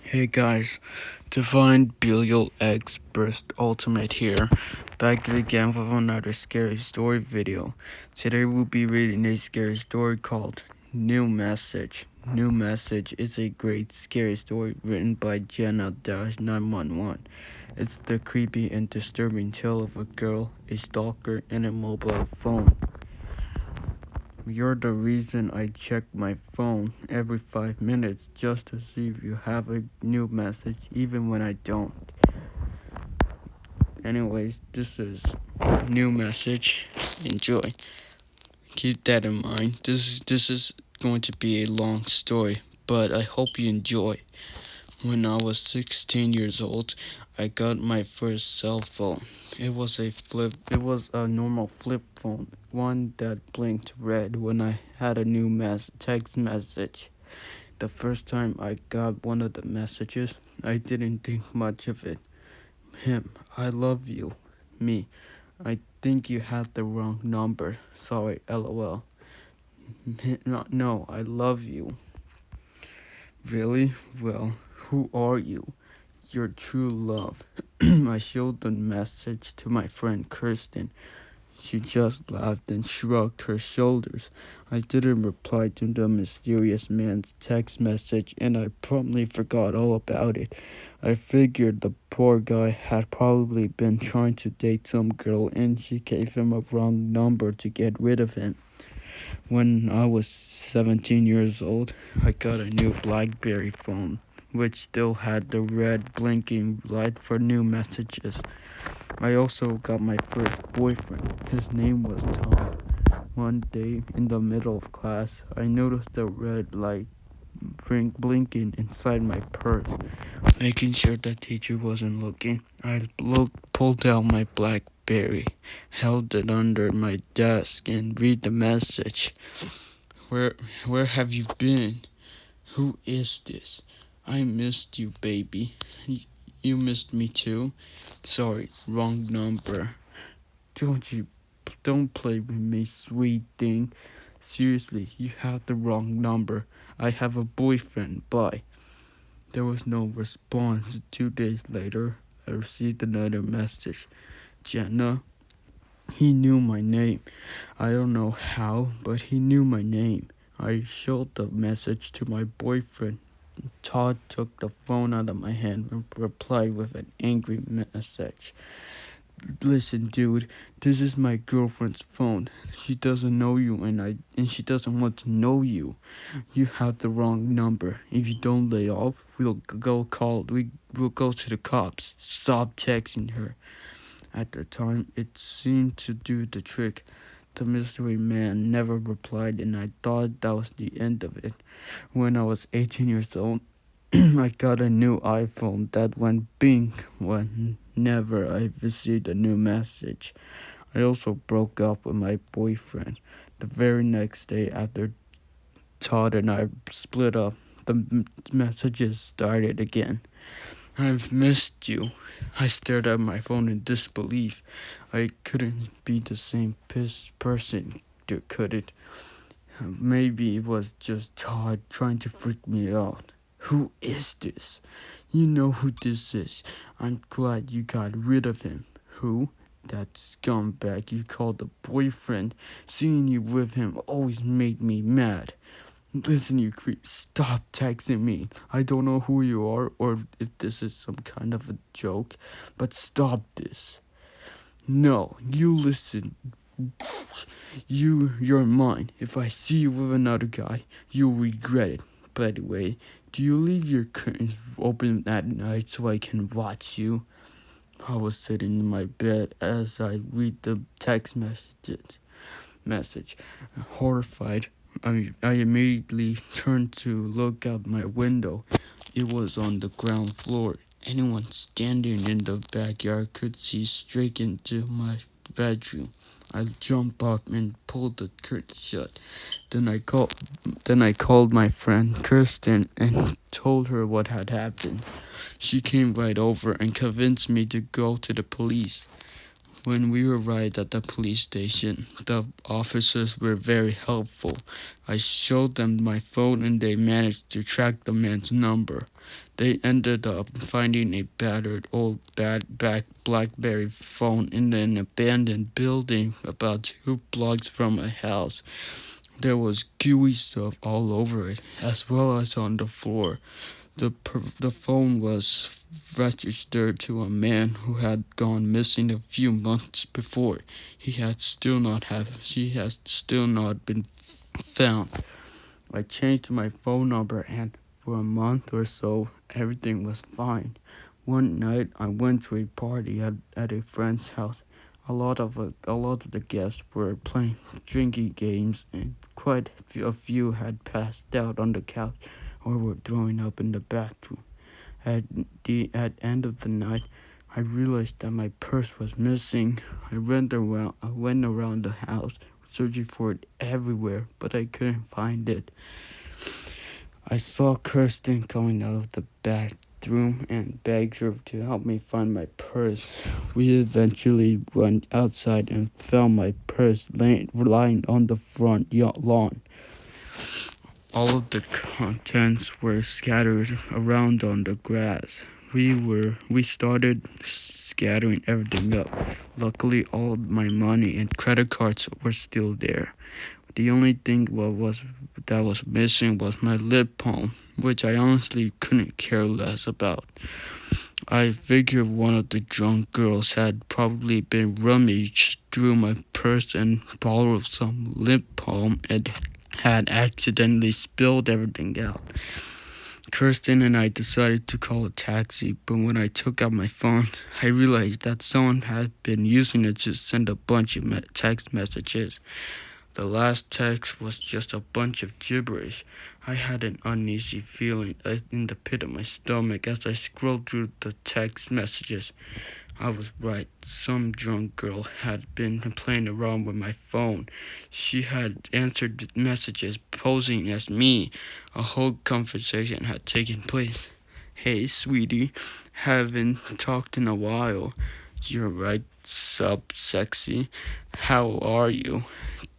Hey guys, Divine Belial X Burst Ultimate here, back again with another scary story video. Today we'll be reading a scary story called New Message. New Message is a great scary story written by Jenna-911. It's the creepy and disturbing tale of a girl, a stalker, and a mobile phone. You're the reason I check my phone every 5 minutes just to see if you have a new message, even when I don't. Anyways, this is new message. Enjoy. Keep that in mind. This is going to be a long story, but I hope you enjoy. When I was 16 years old, I got my first cell phone. It was a normal flip phone, one that blinked red when I had a new text message. The first time I got one of the messages, I didn't think much of it. Him, I love you. Me, I think you had the wrong number. Sorry, lol. No, I love you. Really? Well, who are you? Your true love. I showed the message to my friend Kirsten. She just laughed and shrugged her shoulders. I didn't reply to the mysterious man's text message, and I promptly forgot all about it. I figured the poor guy had probably been trying to date some girl, and she gave him a wrong number to get rid of him. When I was 17 years old, I got a new BlackBerry phone, which still had the red blinking light for new messages. I also got my first boyfriend. His name was Tom. One day in the middle of class, I noticed the red light blinking inside my purse. Making sure the teacher wasn't looking, I pulled out my BlackBerry, held it under my desk, and read the message. Where, where have you been? Who is this? I missed you, baby. You missed me too? Sorry, wrong number. Don't you don't play with me, sweet thing. Seriously, you have the wrong number. I have a boyfriend. Bye. There was no response. 2 days later, I received another message. Jenna. He knew my name. I don't know how, but he knew my name. I showed the message to my boyfriend. Todd took the phone out of my hand and replied with an angry message. Listen, dude, this is my girlfriend's phone. She doesn't know you and she doesn't want to know you. You have the wrong number. If you don't lay off, we'll go to the cops. Stop texting her. At the time, it seemed to do the trick. The mystery man never replied, and I thought that was the end of it. When I was 18 years old, I got a new iPhone that went bing whenever I received a new message. I also broke up with my boyfriend. The very next day after Todd and I split up, the messages started again. I've missed you. I stared at my phone in disbelief. I couldn't be the same person, could it? Maybe it was just Todd trying to freak me out. Who is this? You know who this is. I'm glad you got rid of him. Who? That scumbag you called a boyfriend. Seeing you with him always made me mad. Listen, you creep, stop texting me. I don't know who you are or if this is some kind of a joke, but stop this. No, you listen. You're mine. If I see you with another guy, you'll regret it. By the way, do you leave your curtains open at night so I can watch you? I was sitting in my bed as I read the text message. Horrified, I immediately turned to look out my window. It was on the ground floor. Anyone standing in the backyard could see straight into my bedroom. I jumped up and pulled the curtain shut. Then I called my friend Kirsten and told her what had happened. She came right over and convinced me to go to the police. When we arrived at the police station, the officers were very helpful. I showed them my phone and they managed to track the man's number. They ended up finding a battered old BlackBerry phone in an abandoned building about 2 blocks from my house. There was gooey stuff all over it, as well as on the floor. The phone was registered to a man who had gone missing a few months before. He has still not been found. I changed my phone number and for a month or so everything was fine. One night I went to a party at a friend's house. A lot of the guests were playing drinking games and quite a few had passed out on the couch or were throwing up in the bathroom. At end of the night, I realized that my purse was missing. I went around the house searching for it everywhere, but I couldn't find it. I saw Kirsten coming out of the bathroom and begged her to help me find my purse. We eventually went outside and found my purse lying on the front lawn. All of the contents were scattered around on the grass. We started scattering everything up. Luckily, all of my money and credit cards were still there. The only thing that was missing was my lip balm, which I honestly couldn't care less about. I figured one of the drunk girls had probably been rummaged through my purse and borrowed some lip balm and had accidentally spilled everything out. Kirsten and I decided to call a taxi, but when I took out my phone, I realized that someone had been using it to send a bunch of text messages. The last text was just a bunch of gibberish. I had an uneasy feeling in the pit of my stomach as I scrolled through the text messages. I was right. Some drunk girl had been playing around with my phone. She had answered the messages posing as me. A whole conversation had taken place. Hey, sweetie. Haven't talked in a while. You're right, sexy. How are you?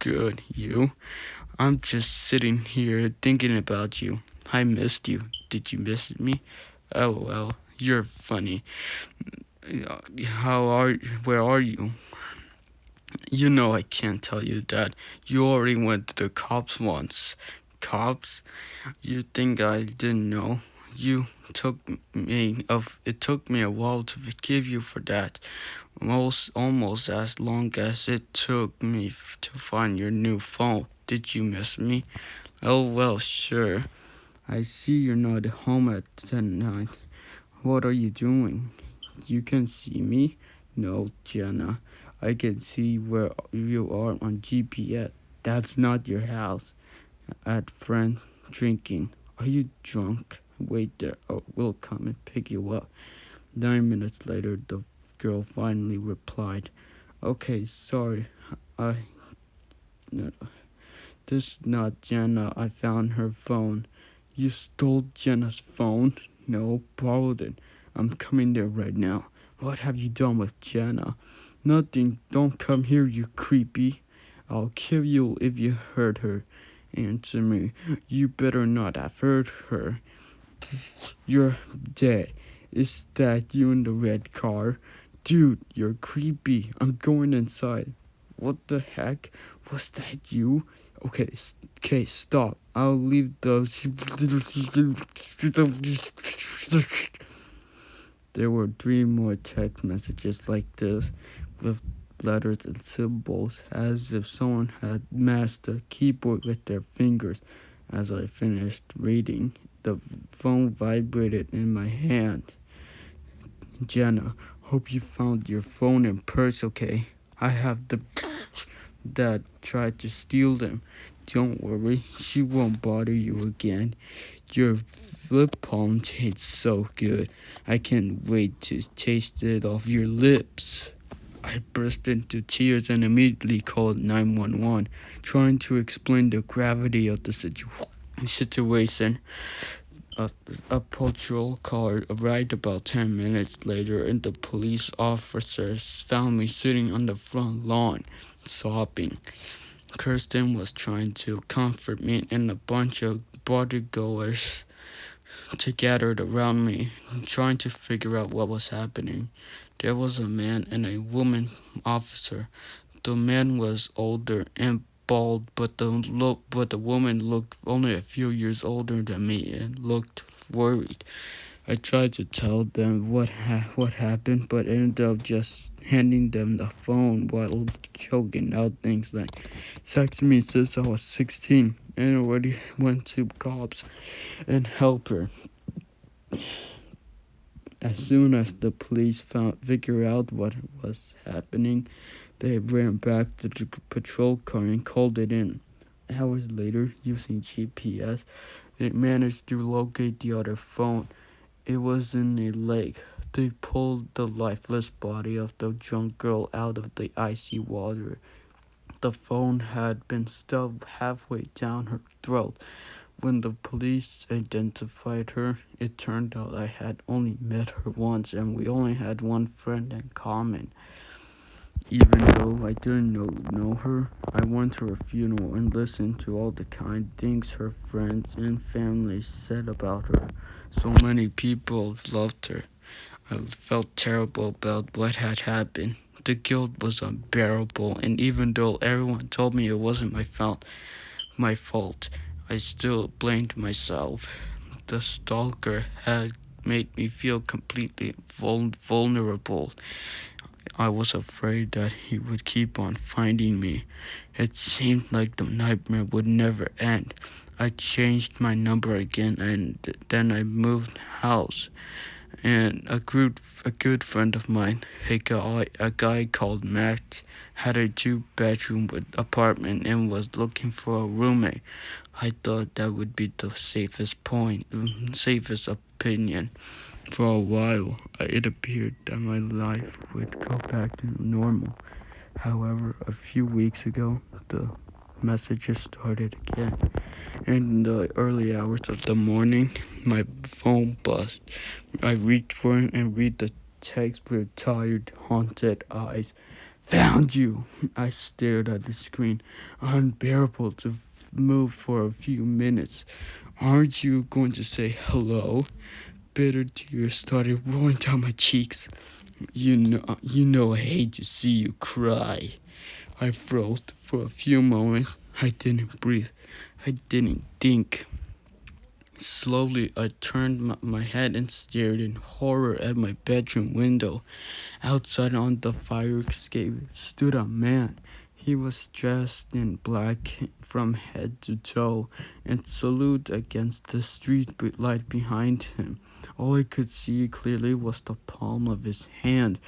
Good, you? I'm just sitting here thinking about you. I missed you. Did you miss me? LOL, you're funny. Where are you? You know I can't tell you that. You already went to the cops once. Cops? You think I didn't know? It took me a while to forgive you for that. Almost as long as it took me to find your new phone. Did you miss me? Oh well, sure. I see you're not home at tonight. What are you doing? You can see me? No, Jenna. I can see where you are on GPS. That's not your house. At friends drinking. Are you drunk? Wait there. We'll come and pick you up. 9 minutes later, the girl finally replied, Okay, sorry. No, this is not Jenna. I found her phone. You stole Jenna's phone? No, borrowed it. I'm coming there right now. What have you done with Jenna? Nothing. Don't come here, you creepy. I'll kill you if you hurt her. Answer me. You better not have hurt her. You're dead. Is that you in the red car? Dude, you're creepy. I'm going inside. What the heck? Was that you? Okay, stop. I'll leave those. There were 3 more text messages like this, with letters and symbols, as if someone had mashed the keyboard with their fingers. As I finished reading, the phone vibrated in my hand. Jenna, hope you found your phone and purse okay. I have the that tried to steal them. Don't worry, she won't bother you again. Your lip balm tastes so good. I can't wait to taste it off your lips. I burst into tears and immediately called 911, trying to explain the gravity of the situation. A, a patrol car arrived about 10 minutes later, and the police officers found me sitting on the front lawn, sobbing. Kirsten was trying to comfort me, and a bunch of bodygoers gathered around me, trying to figure out what was happening. There was a man and a woman officer. The man was older and bald, but the woman looked only a few years older than me and looked worried. I tried to tell them what happened, but ended up just handing them the phone while choking out things like "Sex me since I was 16" and already went to cops and help her. As soon as the police figured out what was happening, they ran back to the patrol car and called it in. Hours later, using GPS, they managed to locate the other phone. It was in a lake. They pulled the lifeless body of the drunk girl out of the icy water. The phone had been stuffed halfway down her throat. When the police identified her, it turned out I had only met her once and we only had one friend in common. Even though I didn't know her, I went to her funeral and listened to all the kind things her friends and family said about her. So many people loved her. I felt terrible about what had happened. The guilt was unbearable, and even though everyone told me it wasn't my fault, I still blamed myself. The stalker had made me feel completely vulnerable. I was afraid that he would keep on finding me. It seemed like the nightmare would never end. I changed my number again, and then I moved house. And a good friend of mine, a guy called Matt, had a 2-bedroom apartment and was looking for a roommate. I thought that would be the safest opinion. For a while, it appeared that my life would go back to normal. However, a few weeks ago, the messages started again. In the early hours of the morning, my phone buzzed. I reached for it and read the text with tired, haunted eyes. Found you! I stared at the screen, unbearable to move for a few minutes. Aren't you going to say hello? Bitter tears started rolling down my cheeks. You know I hate to see you cry. I froze for a few moments. I didn't breathe. I didn't think. Slowly, I turned my head and stared in horror at my bedroom window. Outside on the fire escape stood a man. He was dressed in black from head to toe and saluted against the street light behind him. All I could see clearly was the palm of his hand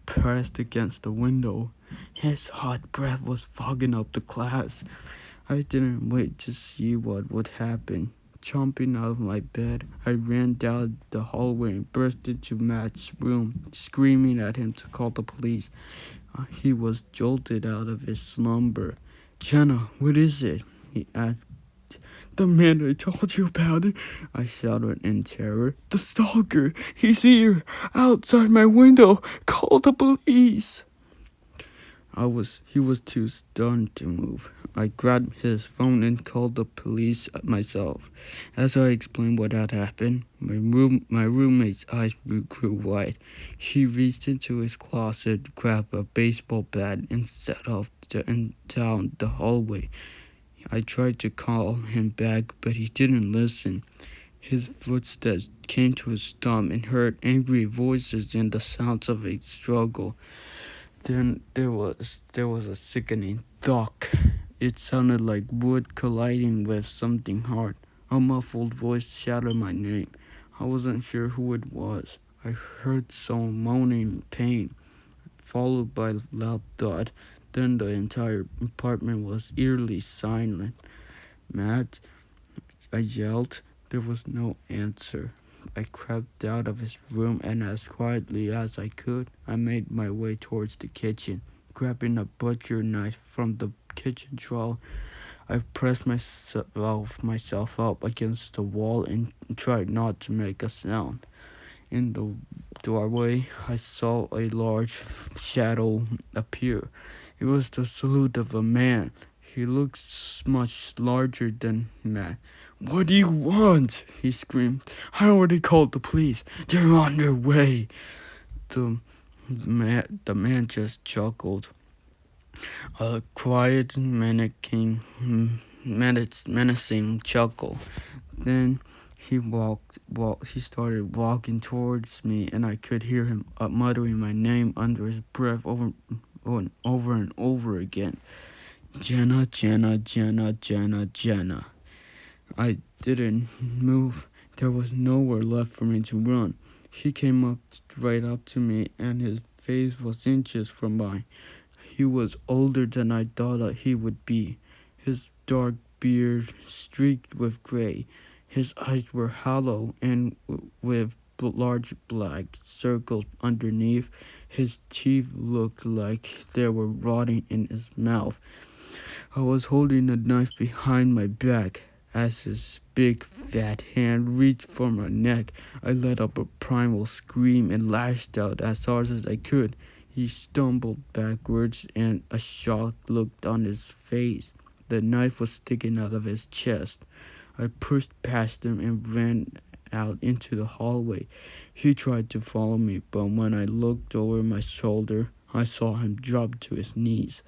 pressed against the window. His hot breath was fogging up the glass. I didn't wait to see what would happen. Jumping out of my bed, I ran down the hallway and burst into Matt's room, screaming at him to call the police. He was jolted out of his slumber. Jenna, what is it? He asked. The man I told you about it, I shouted in terror. The stalker! He's here! Outside my window! Call the police! He was too stunned to move. I grabbed his phone and called the police myself. As I explained what had happened, my roommate's eyes grew wide. He reached into his closet, grabbed a baseball bat, and set off down the hallway. I tried to call him back, but he didn't listen. His footsteps came to a stop and heard angry voices and the sounds of a struggle. Then there was a sickening thunk. It sounded like wood colliding with something hard. A muffled voice shouted my name. I wasn't sure who it was. I heard someone moaning in pain, followed by a loud thud. Then the entire apartment was eerily silent. Matt, I yelled. There was no answer. I crept out of his room and as quietly as I could, I made my way towards the kitchen. Grabbing a butcher knife from the kitchen drawer, I pressed myself up against the wall and tried not to make a sound. In the doorway, I saw a large shadow appear. It was the silhouette of a man. He looked much larger than Matt. "What do you want?" he screamed. "I already called the police. They're on their way." The the man just chuckled. A quiet, menacing chuckle. Then he started walking towards me, and I could hear him muttering my name under his breath over and over again. "Jenna, Jenna, Jenna, Jenna, Jenna." I didn't move. There was nowhere left for me to run. He came up right up to me, and his face was inches from mine. He was older than I thought he would be. His dark beard streaked with gray. His eyes were hollow and with large black circles underneath. His teeth looked like they were rotting in his mouth. I was holding a knife behind my back. As his big fat hand reached for my neck, I let up a primal scream and lashed out as hard as I could. He stumbled backwards, and a shocked look on his face. The knife was sticking out of his chest. I pushed past him and ran out into the hallway. He tried to follow me, but when I looked over my shoulder, I saw him drop to his knees.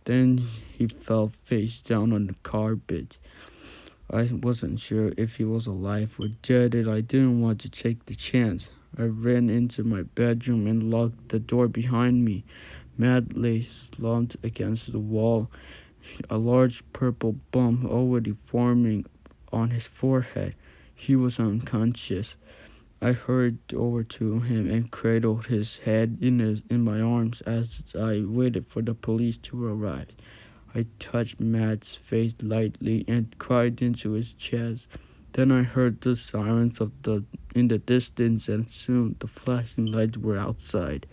Then he fell face down on the carpet. I wasn't sure if he was alive or dead, and I didn't want to take the chance. I ran into my bedroom and locked the door behind me. Matt lay slumped against the wall, a large purple bump already forming on his forehead. He was unconscious. I hurried over to him and cradled his head in my arms as I waited for the police to arrive. I touched Matt's face lightly and cried into his chest. Then I heard the sirens in the distance, and soon the flashing lights were outside.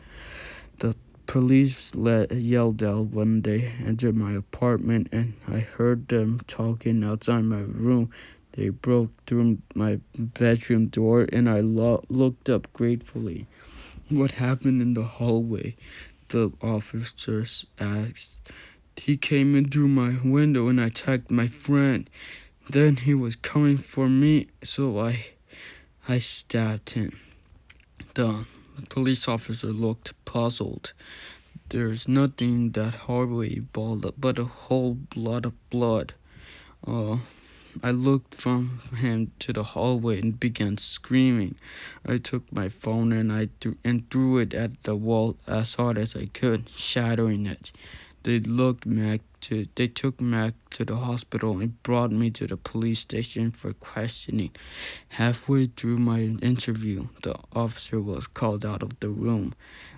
The police yelled out when they entered my apartment, and I heard them talking outside my room. They broke through my bedroom door, and I looked up gratefully. "What happened in the hallway?" the officers asked. "He came in through my window and attacked my friend. Then he was coming for me, so I stabbed him." The police officer looked puzzled. "There's nothing in that hallway but a whole lot of blood." Uh, I looked from him to the hallway and began screaming. I took my phone and threw it at the wall as hard as I could, shattering it. They took Mac to the hospital and brought me to the police station for questioning. Halfway through my interview, the officer was called out of the room.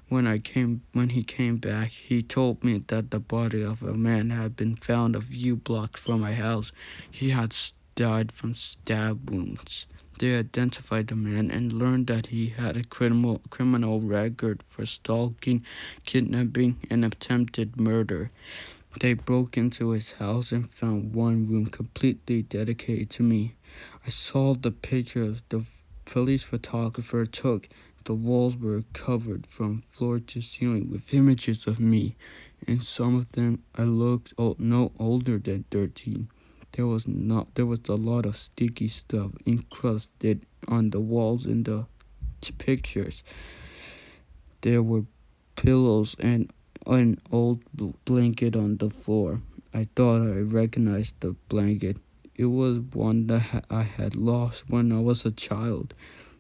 When he came back, he told me that the body of a man had been found a few blocks from my house. He had died from stab wounds. They identified the man and learned that he had a criminal record for stalking, kidnapping, and attempted murder. They broke into his house and found one room completely dedicated to me. I saw the pictures the police photographer took. The walls were covered from floor to ceiling with images of me. In some of them, I looked no older than 13. There was a lot of sticky stuff encrusted on the walls in the pictures. There were pillows and an old blanket on the floor. I thought I recognized the blanket. It was one that I had lost when I was a child.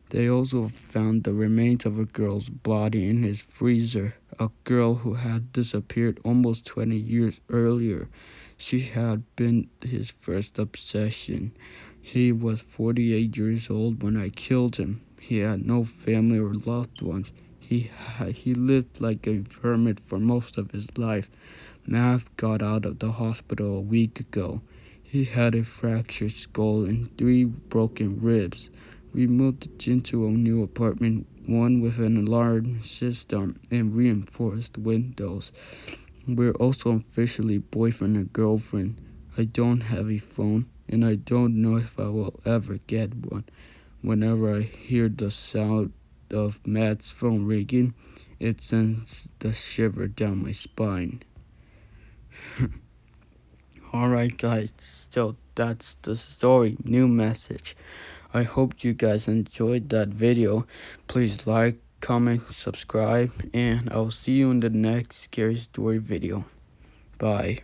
They also found the remains of a girl's body in his freezer, a girl who had disappeared almost 20 years earlier. She had been his first obsession. He was 48 years old when I killed him. He had no family or loved ones. He lived like a hermit for most of his life. Mav got out of the hospital a week ago. He had a fractured skull and 3 broken ribs. We moved into a new apartment, one with an alarm system and reinforced windows. We're also officially boyfriend and girlfriend. I don't have a phone, and I don't know if I will ever get one. Whenever I hear the sound of Matt's phone ringing, it sends the shiver down my spine. Alright, guys, so that's the story. New message. I hope you guys enjoyed that video. Please like, comment, subscribe, and I'll see you in the next scary story video. Bye.